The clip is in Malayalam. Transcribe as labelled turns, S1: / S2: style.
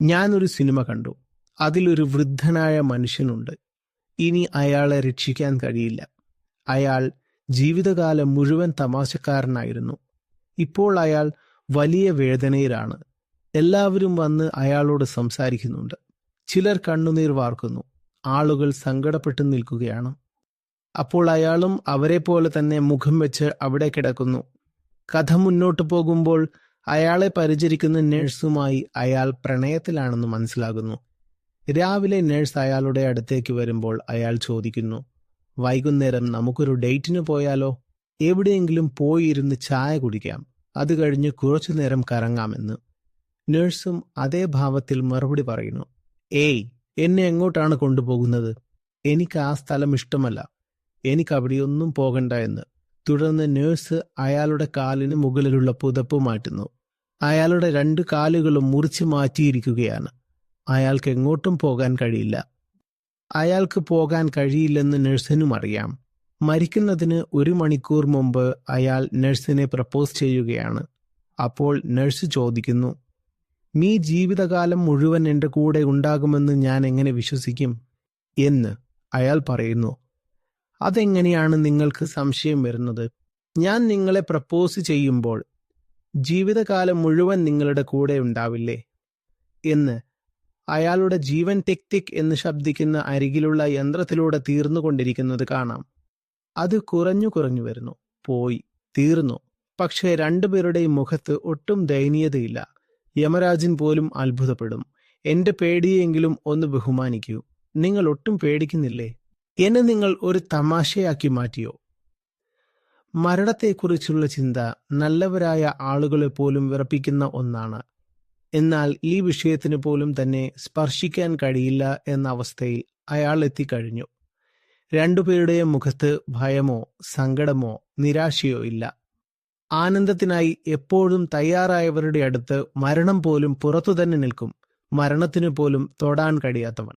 S1: ഞാനൊരു സിനിമ കണ്ടു. അതിലൊരു വൃദ്ധനായ മനുഷ്യനുണ്ട്. ഇനി അയാളെ രക്ഷിക്കാൻ കഴിയില്ല. അയാൾ ജീവിതകാലം മുഴുവൻ തമാശക്കാരനായിരുന്നു. ഇപ്പോൾ അയാൾ വലിയ വേദനയിലാണ്. എല്ലാവരും വന്ന് അയാളോട് സംസാരിക്കുന്നുണ്ട്. ചിലർ കണ്ണുനീർ വാർക്കുന്നു. ആളുകൾ സങ്കടപ്പെട്ടു നിൽക്കുകയാണ്. അപ്പോൾ അയാളും അവരെ പോലെ തന്നെ മുഖം വെച്ച് അവിടെ കിടക്കുന്നു. കഥ മുന്നോട്ട് പോകുമ്പോൾ അയാളെ പരിചരിക്കുന്ന നഴ്സുമായി അയാൾ പ്രണയത്തിലാണെന്ന് മനസ്സിലാകുന്നു. രാവിലെ നഴ്സ് അയാളുടെ അടുത്തേക്ക് വരുമ്പോൾ അയാൾ ചോദിക്കുന്നു, വൈകുന്നേരം നമുക്കൊരു ഡേറ്റിന് പോയാലോ? എവിടെയെങ്കിലും പോയിരുന്ന് ചായ കുടിക്കാം, അത് കഴിഞ്ഞ് കുറച്ചു നേരം കറങ്ങാമെന്ന്. നഴ്സും അതേ ഭാവത്തിൽ മറുപടി പറയുന്നു, ഏയ്, എന്നെ എങ്ങോട്ടാണ് കൊണ്ടുപോകുന്നത്? എനിക്ക് ആ സ്ഥലം ഇഷ്ടമല്ല, എനിക്ക് അവിടെയൊന്നും പോകണ്ട എന്ന്. തുടർന്ന് നഴ്സ് അയാളുടെ കാലിന് മുകളിലുള്ള പുതപ്പ് മാറ്റുന്നു. അയാളുടെ 2 കാലുകളും മുറിച്ച് മാറ്റിയിരിക്കുകയാണ്. അയാൾക്ക് എങ്ങോട്ടും പോകാൻ കഴിയില്ല. അയാൾക്ക് പോകാൻ കഴിയില്ലെന്ന് നഴ്സിനും അറിയാം. മരിക്കുന്നതിന് 1 മണിക്കൂർ മുമ്പ് അയാൾ നഴ്സിനെ പ്രപ്പോസ് ചെയ്യുകയാണ്. അപ്പോൾ നഴ്സ് ചോദിക്കുന്നു, നീ ജീവിതകാലം മുഴുവൻ എൻ്റെ കൂടെ ഉണ്ടാകുമെന്ന് ഞാൻ എങ്ങനെ വിശ്വസിക്കും എന്ന്. അയാൾ പറയുന്നു, അതെങ്ങനെയാണ് നിങ്ങൾക്ക് സംശയം വരുന്നത്? ഞാൻ നിങ്ങളെ പ്രപ്പോസ് ചെയ്യുമ്പോൾ ജീവിതകാലം മുഴുവൻ നിങ്ങളുടെ കൂടെ ഉണ്ടാവില്ലേ എന്ന്. അയാളുടെ ജീവൻ ടിക് ടിക് എന്ന് ശബ്ദിക്കുന്ന അരികിലുള്ള യന്ത്രത്തിലൂടെ തീർന്നുകൊണ്ടിരിക്കുന്നത് കാണാം. അത് കുറഞ്ഞു വരുന്നു. പോയി, തീർന്നു. പക്ഷേ 2 പേരുടെയും മുഖത്ത് ഒട്ടും ദയനീയതയില്ല. യമരാജൻ പോലും അത്ഭുതപ്പെടും. എന്റെ പേടിയെങ്കിലും ഒന്ന് ബഹുമാനിക്കൂ. നിങ്ങൾ ഒട്ടും പേടിക്കുന്നില്ലേ? എന്നെ നിങ്ങൾ ഒരു തമാശയാക്കി മാറ്റിയോ? മരണത്തെക്കുറിച്ചുള്ള ചിന്ത നല്ലവരായ ആളുകളെ പോലും വിറപ്പിക്കുന്ന ഒന്നാണ്. എന്നാൽ ഈ വിഷയത്തിന് പോലും തന്നെ സ്പർശിക്കാൻ കഴിയില്ല എന്ന അവസ്ഥയിൽ അയാൾ എത്തിക്കഴിഞ്ഞു. 2 പേരുടെയും മുഖത്ത് ഭയമോ സങ്കടമോ നിരാശയോ ഇല്ല. ആനന്ദത്തിനായി എപ്പോഴും തയ്യാറായവരുടെ അടുത്ത് മരണം പോലും പുറത്തു തന്നെ നിൽക്കും. മരണത്തിനു പോലും തൊടാൻ കഴിയാത്തവൻ.